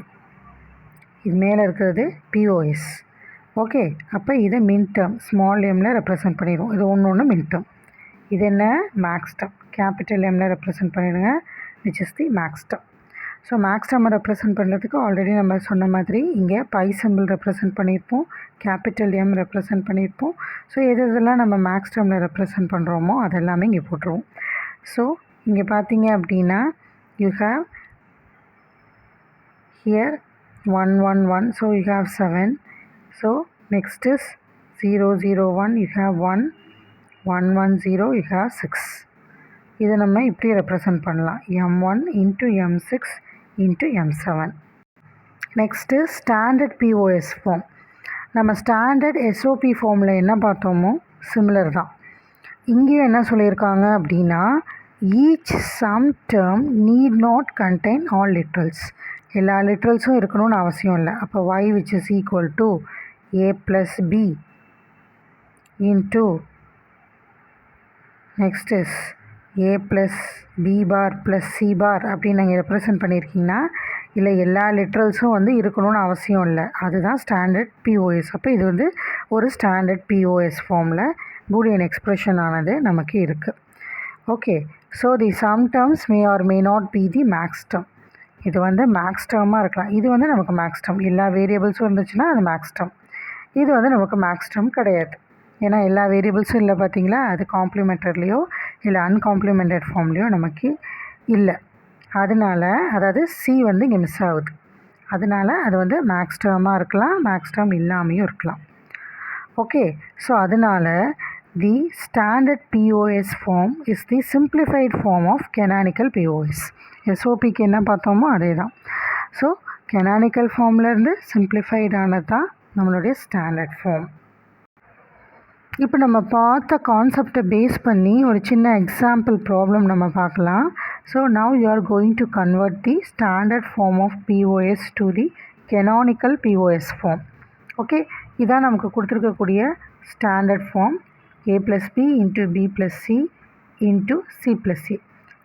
இது மேலே இருக்கிறது POS. ஓகே, அப்போ இதை மின் டேர்ம் ஸ்மால் எம்மில் ரெப்ரசன்ட் பண்ணிடுவோம். இது ஒன்று மின் டேர்ம். இது என்ன? Max term. கேபிட்டல் எம்மில் ரெப்ரசன்ட் பண்ணிடுங்க, which is the max term. So max டேர்மை ரெப்ரசன்ட் பண்ணுறதுக்கு ஆல்ரெடி நம்ம சொன்ன மாதிரி இங்கே பை சிம்பிள் ரெப்ரசன்ட் பண்ணியிருப்போம், கேபிட்டல் M ரெப்ரசன்ட் பண்ணியிருப்போம். ஸோ இதெல்லாம் நம்ம மேக்ஸ் டேர்மில் ரெப்ரசன்ட் பண்ணுறோமோ அதெல்லாமே இங்கே போட்டுருவோம். ஸோ இங்கே பார்த்தீங்க அப்படின்னா you have here 1 1 1, so you have 7. So next is 0 0 1, you have 1 1 1 0, you have 6. இதை நம்ம இப்படி ரெப்ரசன்ட் பண்ணலாம், M1 into M6 into M7. Next standard POS form. நம்ம ஸ்டாண்டர்ட் SOP ஃபார்மில் என்ன பார்த்தோமோ சிமிலர் தான். இங்கேயும் என்ன சொல்லியிருக்காங்க அப்படின்னா, each sum term need not contain all literals. எல்லா லிட்ரல்ஸும் இருக்கணும்னு அவசியம் இல்லை. அப்போ y which is equal to a plus b into next is a plus b bar plus c bar அப்படின்னு நீங்கள் ரெப்ரசன்ட் பண்ணியிருக்கீங்கன்னா இல்லை எல்லா லிட்ரல்ஸும் வந்து இருக்கணும்னு அவசியம் இல்லை. அதுதான் ஸ்டாண்டர்ட் பிஓஎஸ். அப்போ இது வந்து ஒரு ஸ்டாண்டர்ட் பிஓஎஸ் ஃபார்மில் பூலியன் எக்ஸ்பிரஷன் ஆனது நமக்கு இருக்குது. Okay, so the sum terms may or may not be the max term. இது வந்து மேக்ஸ் டேர்மாக இருக்கலாம். இது வந்து நமக்கு மேக்ஸ் டேர்ம். எல்லா வேரியபிள்ஸும் இருந்துச்சுன்னா அது மேக்ஸ் டேர்ம். இது வந்து நமக்கு மேக்ஸ் டேர்ம் கிடையாது. ஏன்னா எல்லா வேரியபிள்ஸும் இல்லை பார்த்தீங்களா, அது காம்ப்ளிமெண்டட்லேயோ இல்லை அன்காம்ப்ளிமெண்டட் ஃபார்ம்லேயோ நமக்கு இல்லை. அதனால் அதாவது சி வந்து இங்கே மிஸ் ஆகுது. அதனால் அது வந்து மேக்ஸ் டேர்மாக இருக்கலாம், மேக்ஸ் டேர்ம் இல்லாமையும் இருக்கலாம். ஓகே, ஸோ அதனால் the standard POS form is the simplified form of canonical POS. SOPக்கு என்ன பார்த்தோமோ அதே தான். ஸோ கெனானிக்கல் ஃபார்ம்லேருந்து சிம்பிளிஃபைடானது தான் நம்மளுடைய ஸ்டாண்டர்ட் ஃபார்ம். இப்போ நம்ம பார்த்த கான்செப்டை பேஸ் பண்ணி ஒரு சின்ன எக்ஸாம்பிள் ப்ராப்ளம் நம்ம பார்க்கலாம். So now you are going to convert the standard form of POS to the canonical POS form. Okay, இதான் நமக்கு கொடுத்துருக்கக்கூடிய standard form a plus b into b plus c into c plus a.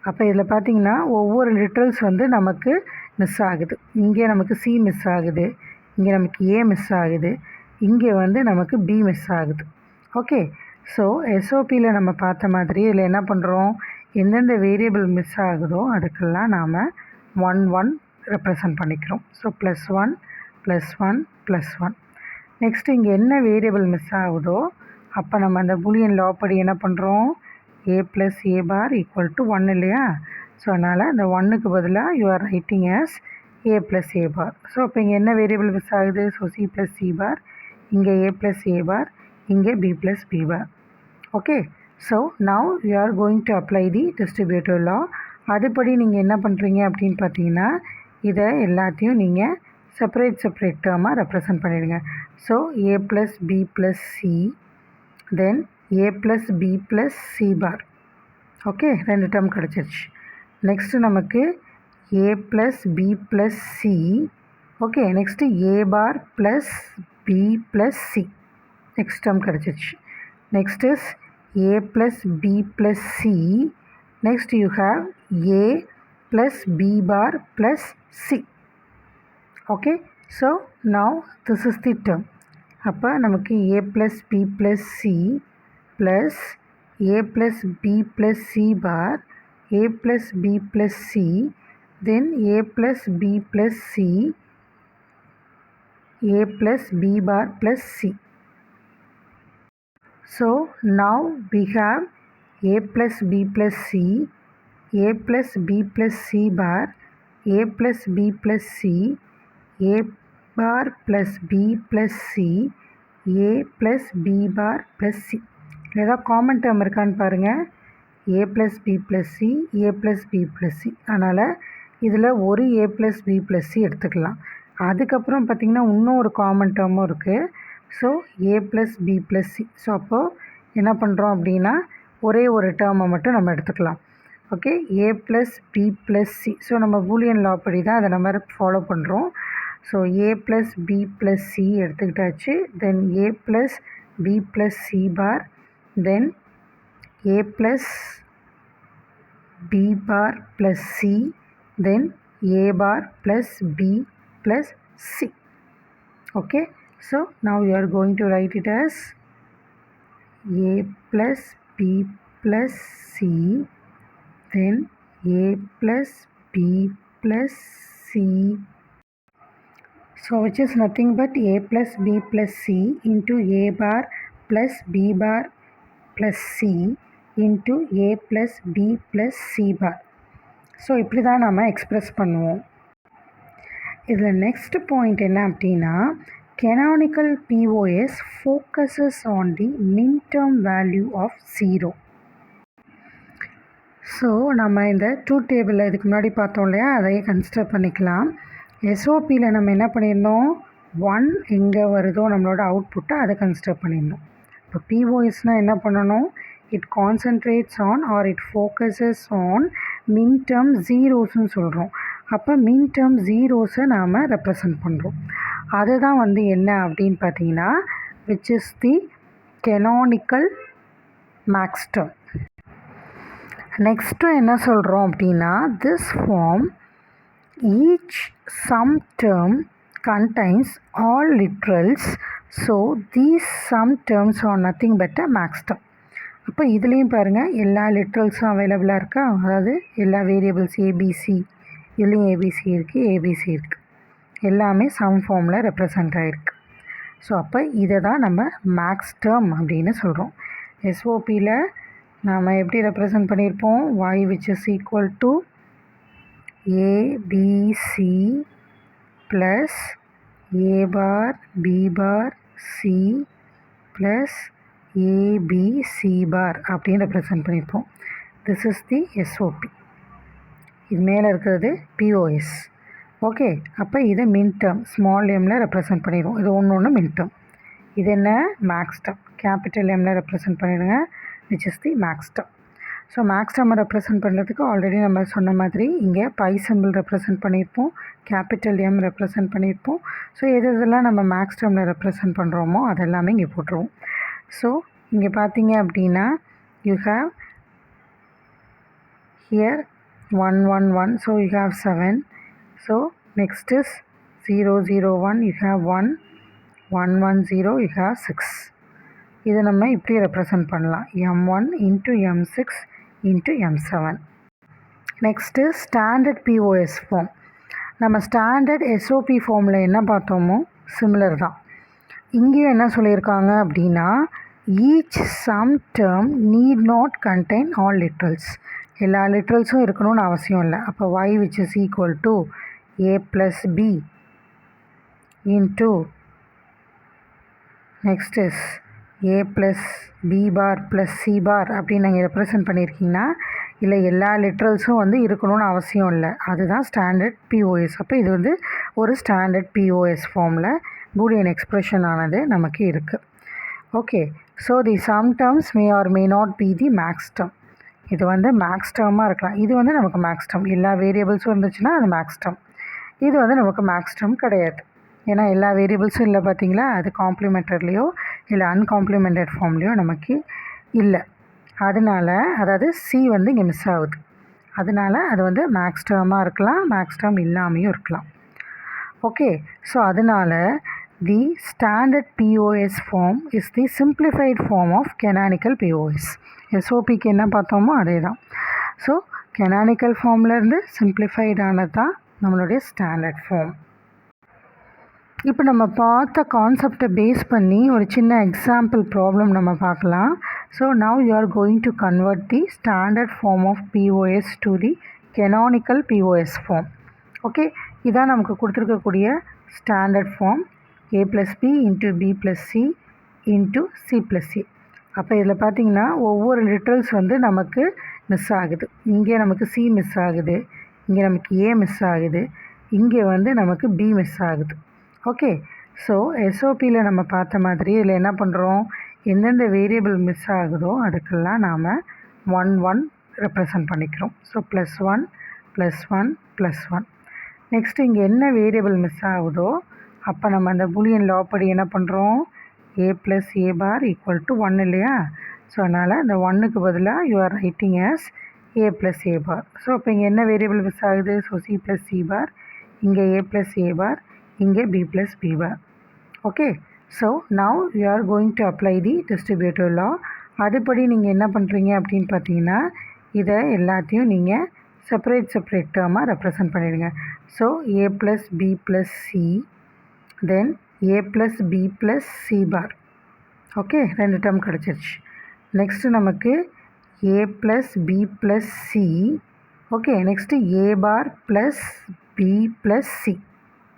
அப்போ இதில் பார்த்திங்கன்னா ஒவ்வொரு literals வந்து நமக்கு miss ஆகுது. இங்கே நமக்கு c மிஸ் ஆகுது, இங்கே நமக்கு a மிஸ் ஆகுது, இங்கே வந்து நமக்கு b மிஸ் ஆகுது. ஓகே, ஸோ SOPயில் நம்ம பார்த்த மாதிரி இதில் என்ன பண்ணுறோம், எந்தெந்த வேரியபிள் மிஸ் ஆகுதோ அதுக்கெல்லாம் நாம் 1 ரெப்ரசன்ட் பண்ணிக்கிறோம். ஸோ +1 +1 +1. நெக்ஸ்ட்டு இங்கே என்ன வேரியபிள் மிஸ் ஆகுதோ அப்போ நம்ம அந்த பூலியன் லா படி என்ன பண்ணுறோம், a plus a bar equal to 1 இல்லையா. ஸோ அதனால் அந்த 1க்கு பதிலாக you are writing as a plus a bar. So அப்போ இங்கே என்ன வேரியபிள் மிஸ் ஆகுது, so c plus c bar, இங்கே a plus a bar, இங்கே b plus b bar. Okay, so now you are going to apply the distributive law. அதுபடி நீங்கள் என்ன பண்ணுறீங்க அப்படின்னு பார்த்தீங்கன்னா இதை எல்லாத்தையும் நீங்கள் செப்பரேட் டேர்மாக ரெப்ரசன்ட் பண்ணிடுங்க. So a plus b plus c then a plus b plus c bar. Okay, 2 term கிடச்சிருச்சு. நெக்ஸ்ட்டு நமக்கு a plus b plus c. Okay, next a bar plus b plus c. Next term கிடச்சிருச்சு. Next is a plus b plus c. Next you have a plus b bar plus c. Okay, so now this is the term. அப்போ நமக்கு a plus b plus c plus a plus b plus c bar, a plus b plus c, then a plus b plus c, a plus b bar plus c. So now we have a plus b plus c, a plus b plus c bar, a plus b plus c, a bar plus b plus c, a plus b bar plus c. ஏதாவது common term இருக்கான்னு பாருங்கள். a plus b plus c, a plus b plus c. அதனால் இதில் ஒரு a plus b plus c எடுத்துக்கலாம். அதுக்கப்புறம் பார்த்திங்கன்னா இன்னும் ஒரு காமன் டேர்மும் இருக்குது. So a plus b plus c. So அப்போது என்ன பண்ணுறோம் அப்படின்னா ஒரே ஒரு டேர்மை மட்டும் நம்ம எடுத்துக்கலாம். Okay, a plus b plus c. So நம்ம பூலியன் லா படி தான் அதை நம்ம ஃபாலோ பண்ணுறோம். So a plus b plus c எடுத்துக்கிட்டாச்சு. Then a plus b plus c bar, then a plus b bar plus c, then a bar plus b plus c. Okay, so now you are going to write it as a plus b plus c, then a plus b plus c. So which is nothing but a plus b plus c into a bar plus b bar plus c into a plus b plus c bar. So இப்படி தான் நம்ம express பண்ணுவோம். இதில் next point என்ன அப்படின்னா canonical POS focuses on the min-term value of 0. So நம்ம இந்த truth டேபிளில் இதுக்கு முன்னாடி பார்த்தோம் இல்லையா, அதையே கன்சிடர் பண்ணிக்கலாம். SOPயில் நம்ம என்ன பண்ணியிருந்தோம், 1 எங்கே வருதோ நம்மளோட அவுட்புட்டை அதை கன்சிடர் பண்ணியிருந்தோம். இப்போ POSனால் என்ன பண்ணணும், it concentrates on or it focuses on min-term zeros சொல்கிறோம். அப்போ min-term zeros நாம் ரெப்ரசன்ட் பண்ணுறோம். அதுதான் வந்து என்ன அப்படின்னு பார்த்தீங்கன்னா which is the canonical max term. Next என்ன சொல்கிறோம் அப்படின்னா this form each sum term contains all literals, so these sum terms are nothing but a max term. அப்போ இதுலேயும் பாருங்கள் எல்லா லிட்ரல்ஸும் அவைலபிளாக இருக்கா, அதாவது எல்லா வேரியபிள்ஸ் ஏபிசி, இதுலேயும் ஏபிசி இருக்குது, ஏபிசி இருக்குது, எல்லாமே சம் ஃபார்மில் ரெப்ரசன்ட் ஆகிருக்கு. ஸோ அப்போ இதை தான் நம்ம மேக்ஸ் டேர்ம் அப்படின்னு சொல்கிறோம். எஸ்ஓபியில் நாம் எப்படி ரெப்ரசன்ட் பண்ணியிருப்போம், y which is equal to ABC plus A bar B bar C plus ABC bar அப்படின்னு ரெப்ரசன்ட் பண்ணியிருப்போம். This is the SOP. இது மேலே இருக்கிறது பிஓஎஸ். ஓகே, அப்போ இதை மின் டேர்ம் ஸ்மால் எம்மில் ரெப்ரசன்ட் பண்ணிடுவோம். இது ஒன்று ஒன்று மின் டேர்ம். இது என்ன, மேக்ஸ் டேர்ம் கேபிட்டல் எம்மில் ரெப்ரசன்ட் பண்ணிடுங்க, which is the max term. So max டேர்மை ரெப்ரசன்ட் பண்ணுறதுக்கு ஆல்ரெடி நம்ம சொன்ன மாதிரி இங்கே பை சிம்பிள் ரெப்ரசன்ட் பண்ணியிருப்போம், கேபிட்டல் எம் ரெப்ரசன்ட் பண்ணியிருப்போம். ஸோ எதெல்லாம் நம்ம மேக்ஸ் டேர்மில் ரெப்ரசன்ட் பண்ணுறோமோ அதெல்லாமே இங்கே போட்டுருவோம். ஸோ இங்கே பார்த்தீங்க அப்படின்னா you have here 1 1 1, so you have 7. So next is 0 0 1, you have 1 1 1 0, you have 6. இதை நம்ம இப்படி ரெப்ரசன்ட் பண்ணலாம், m1 into m6 into m7. Next standard POS form. நம்ம ஸ்டாண்டர்ட் எஸ்ஓபி ஃபார்மில் என்ன பார்த்தோமோ சிமிலர் தான். இங்கேயும் என்ன சொல்லியிருக்காங்க அப்படின்னா each sum term need not contain all literals. எல்லா லிட்ரல்ஸும் இருக்கணும்னு அவசியம் இல்லை. அப்போ y which is equal to a plus b into next is a plus b bar plus c bar அப்படின்னு நீங்கள் ரெப்ரசன்ட் பண்ணியிருக்கீங்கன்னா இல்லை எல்லா லிட்ரல்ஸும் வந்து இருக்கணும்னு அவசியம் இல்லை. அதுதான் ஸ்டாண்டர்ட் பிஓஎஸ். அப்போ இது வந்து ஒரு ஸ்டாண்டர்ட் பிஓஎஸ் ஃபார்மில் பூலியன் எக்ஸ்பிரஷன் ஆனது நமக்கு இருக்குது. Okay, so the sum terms may or may not be the max term. இது வந்து மேக்ஸ் டேர்மாக இருக்கலாம், இது வந்து நமக்கு மேக்ஸ் டேர்ம். எல்லா வேரியபிள்ஸும் இருந்துச்சுன்னா அது மேக்ஸ் டேர்ம். இது வந்து நமக்கு மேக்ஸ் டேர்ம் கிடையாது, ஏன்னா எல்லா வேரியபிள்ஸும் இல்லை பார்த்தீங்களா, அது காம்ப்ளிமெண்டர்லேயோ இல்லை அன்காம்ப்ளிமெண்டட் ஃபார்ம்லேயோ நமக்கு இல்லை. அதனால் அதாவது சி வந்து இங்கே மிஸ் ஆகுது, அதனால் அது வந்து மேக்ஸ் டேர்மாக இருக்கலாம், மேக்ஸ் டேர்ம் இல்லாமையும் இருக்கலாம். ஓகே, ஸோ அதனால் the standard POS form is the simplified form of canonical POS. SOPக்கு என்ன பார்த்தோமோ அதே தான். ஸோ canonical formலேருந்து simplified ஆனது தான் நம்மளுடைய ஸ்டாண்டர்ட் ஃபார்ம். இப்போ நம்ம பார்த்த கான்செப்டை பேஸ் பண்ணி ஒரு சின்ன எக்ஸாம்பிள் ப்ராப்ளம் நம்ம பார்க்கலாம். So now you are going to convert the standard form of POS to the canonical POS form. ஓகே, இதான் நமக்கு கொடுத்துருக்கக்கூடிய standard form a plus b into b plus c into c plus c. அப்போ இதில் பார்த்திங்கன்னா ஒவ்வொரு லிட்ரல்ஸ் வந்து நமக்கு மிஸ் ஆகுது. இங்கே நமக்கு c மிஸ் ஆகுது, இங்கே நமக்கு a மிஸ் ஆகுது, இங்கே வந்து நமக்கு b மிஸ் ஆகுது. ஓகே, ஸோ எஸ்ஓபியில் நம்ம பார்த்த மாதிரி இதில் என்ன பண்ணுறோம், எந்தெந்த வேரியபிள் மிஸ் ஆகுதோ அதுக்கெல்லாம் நாம் 1 1 ரெப்ரசன்ட் பண்ணிக்கிறோம். ஸோ +1 +1 +1. நெக்ஸ்ட்டு இங்கே என்ன வேரியபிள் மிஸ் ஆகுதோ அப்போ நம்ம அந்த பூலியன் லா படி என்ன பண்ணுறோம், a plus a bar equal to 1 இல்லையா. ஸோ அதனால் அந்த 1க்கு பதிலாக you are writing as a plus a bar. So அப்போ இங்கே என்ன வேரியபிள் மிஸ் ஆகுது, so c plus c bar, இங்கே a plus a bar, இங்கே b plus b bar. Okay, so now you are going to apply the distributive law. அதுபடி நீங்கள் என்ன பண்ணுறீங்க அப்படின்னு பார்த்தீங்கன்னா இதை எல்லாத்தையும் நீங்கள் செப்பரேட் டேர்மாக ரெப்ரசன்ட் பண்ணிடுங்க. So a plus b plus c, then a plus b plus c bar. Okay, 2 term கிடச்சிருச்சு. நெக்ஸ்ட்டு நமக்கு a plus b plus c. Okay, next a bar plus b plus c.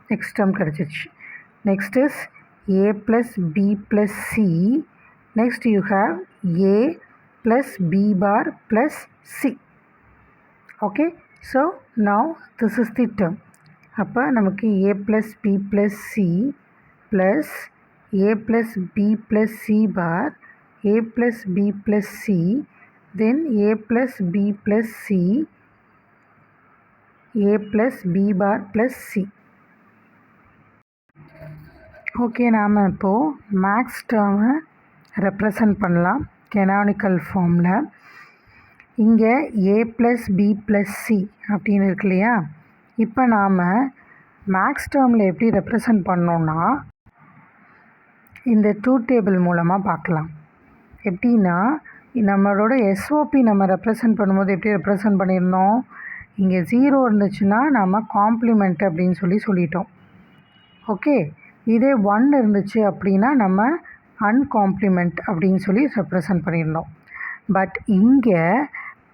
Next term கிடச்சிருச்சு. Next is a plus b plus c. Next you have a plus b bar plus c. Okay, so now this is the term. அப்போ நமக்கு a plus b plus c plus a plus b plus c bar, a plus b plus c, then a plus b plus c, a plus b bar plus c. Okay, நாம் இப்போது maths டேர்மை represent பண்ணலாம் canonical ஃபார்மில். இங்கே a + b + c அப்படின்னு இருக்கு இல்லையா? இப்போ நாம் மேக்ஸ் டேர்மில் எப்படி ரெப்ரசன்ட் பண்ணோன்னா இந்த ட்ரூத் டேபிள் மூலமாக பார்க்கலாம். எப்படின்னா, நம்மளோட எஸ்ஓபி நம்ம ரெப்ரசன்ட் பண்ணும்போது எப்படி ரெப்ரசன்ட் பண்ணியிருந்தோம்? இங்கே 0 இருந்துச்சுன்னா நம்ம காம்ப்ளிமெண்ட் அப்படின்னு சொல்லிட்டோம். ஓகே, இதே 1 இருந்துச்சு அப்படின்னா நம்ம அன்காம்ப்ளிமெண்ட் அப்படின்னு ரெப்ரசன்ட் பண்ணியிருந்தோம். பட் இங்கே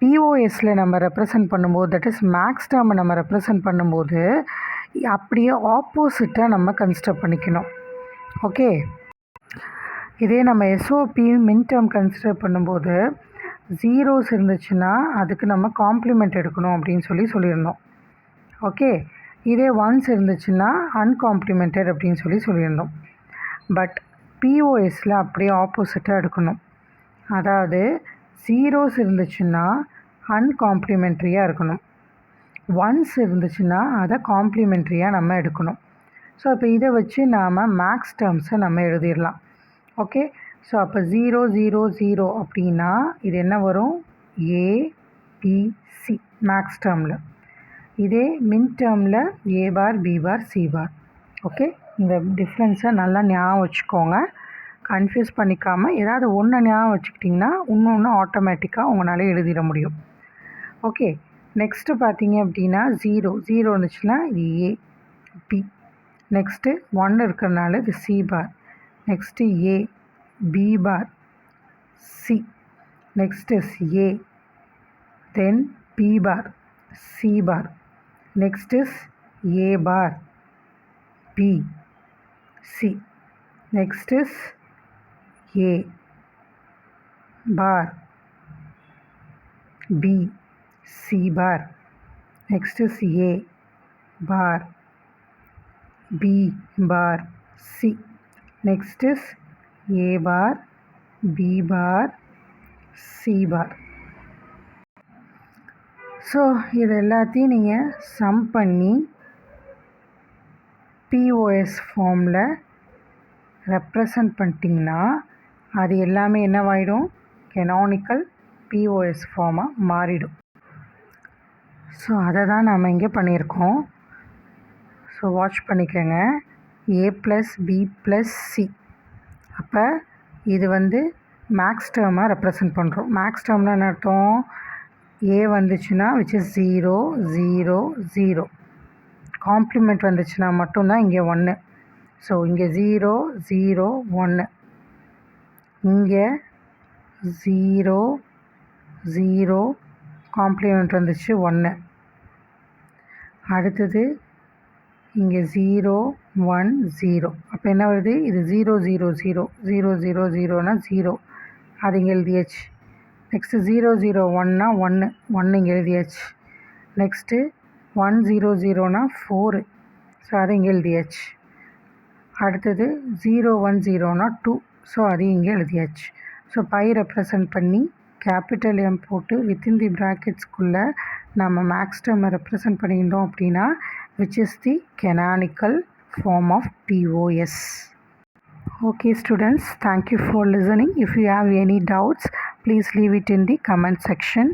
பிஓஎஸில் நம்ம ரெப்ரசன்ட் பண்ணும்போது, தட் இஸ் மேக்ஸ் டேர்மை நம்ம ரெப்ரசன்ட் பண்ணும்போது அப்படியே ஆப்போசிட்டாக நம்ம கன்சிடர் பண்ணிக்கணும். ஓகே, இதே நம்ம எஸ்ஓபி மின் டேர்ம் கன்சிடர் பண்ணும்போது 0s இருந்துச்சுன்னா அதுக்கு நம்ம காம்ப்ளிமெண்ட் எடுக்கணும் அப்படின்னு சொல்லியிருந்தோம். ஓகே, இதே 1s இருந்துச்சுன்னா அன்காம்ப்ளிமெண்டட் அப்படின்னு சொல்லியிருந்தோம். பட் பிஓஎஸில் அப்படியே ஆப்போசிட்டாக எடுக்கணும். அதாவது 0s இருந்துச்சுன்னா அன்காம்ப்ளிமெண்ட்ரியாக இருக்கணும், 1s இருந்துச்சுன்னா அதை காம்ப்ளிமெண்ட்ரியாக நம்ம எடுக்கணும். ஸோ இப்போ இதை வச்சு நாம் மேக்ஸ் டேர்ம்ஸை நம்ம எழுதிடலாம். ஓகே, ஸோ அப்போ 0 0 0 அப்படின்னா இது என்ன வரும்? ABC மேக்ஸ் டேர்மில். இதே மின் டேர்மில் A bar B bar C bar. Okay, இந்த டிஃப்ரென்ஸை நல்லா ஞாபகம் வச்சுக்கோங்க, கன்ஃபியூஸ் பண்ணிக்காமல் ஏதாவது ஒன்று ஞாபகம் வச்சுக்கிட்டிங்கன்னா இன்னொன்று ஆட்டோமேட்டிக்காக உங்களால் எழுதிட முடியும். ஓகே, நெக்ஸ்ட்டு பார்த்தீங்க அப்படின்னா 0 இருந்துச்சுன்னா இது A B. நெக்ஸ்ட்டு 1 இருக்கிறதுனால இது C bar. Next A B bar C. Next is A, then B bar C bar. Next is A bar B C. Next is A bar B C bar. Next is A bar B bar C. Next is A bar B bar C bar. So இது எல்லாத்தையும் நீங்கள் some பண்ணி POS ஃபார்மில் represent பண்ணிட்டிங்கன்னா அது எல்லாமே என்னவாயிடும்? Canonical POS ஃபார்மாக மாறிடும். So அதை தான் நாம் இங்கே பண்ணியிருக்கோம். ஸோ வாட்ச் பண்ணிக்கோங்க. A + B + C. அப்போ இது மேக்ஸ் டேர்மாக ரெப்ரசன்ட் பண்ணுறோம். மேக்ஸ் டேர்ம்னா என்ன அர்த்தம்? A வந்துச்சுன்னா விச் இஸ் 0 0 0. காம்ப்ளிமெண்ட் வந்துச்சுன்னா மட்டும்தான் இங்கே 1. ஸோ இங்கே 0 0 1. இங்கே 0 0 காம்ப்ளிமெண்ட் வந்துச்சு 1. அடுத்தது இங்கே 0 1 0. அப்போ என்ன வருது? இது 0 0 0 0 0 0னா 0, அது இங்கே எழுதியாச்சு. நெக்ஸ்ட்டு 0 0 1னா 1 1 இங்கே எழுதியாச்சு. நெக்ஸ்ட்டு 1 0 0னா 4, ஸோ அதை இங்கே எழுதியாச்சு. அடுத்தது 0 1 0னா 2, ஸோ அதையும் இங்கே எழுதியாச்சு. ஸோ பை ரெப்ரசன்ட் பண்ணி கேபிட்டல் M போட்டு வித்தின் தி ப்ராக்கெட்ஸ்குள்ளே நம்ம மேக்ஸ் டேர்மை ரெப்ரசன்ட் பண்ணியிருந்தோம் அப்படின்னா which is the canonical form of POS. Okay students, thank you for listening. If you have any doubts, please leave it in the comment section.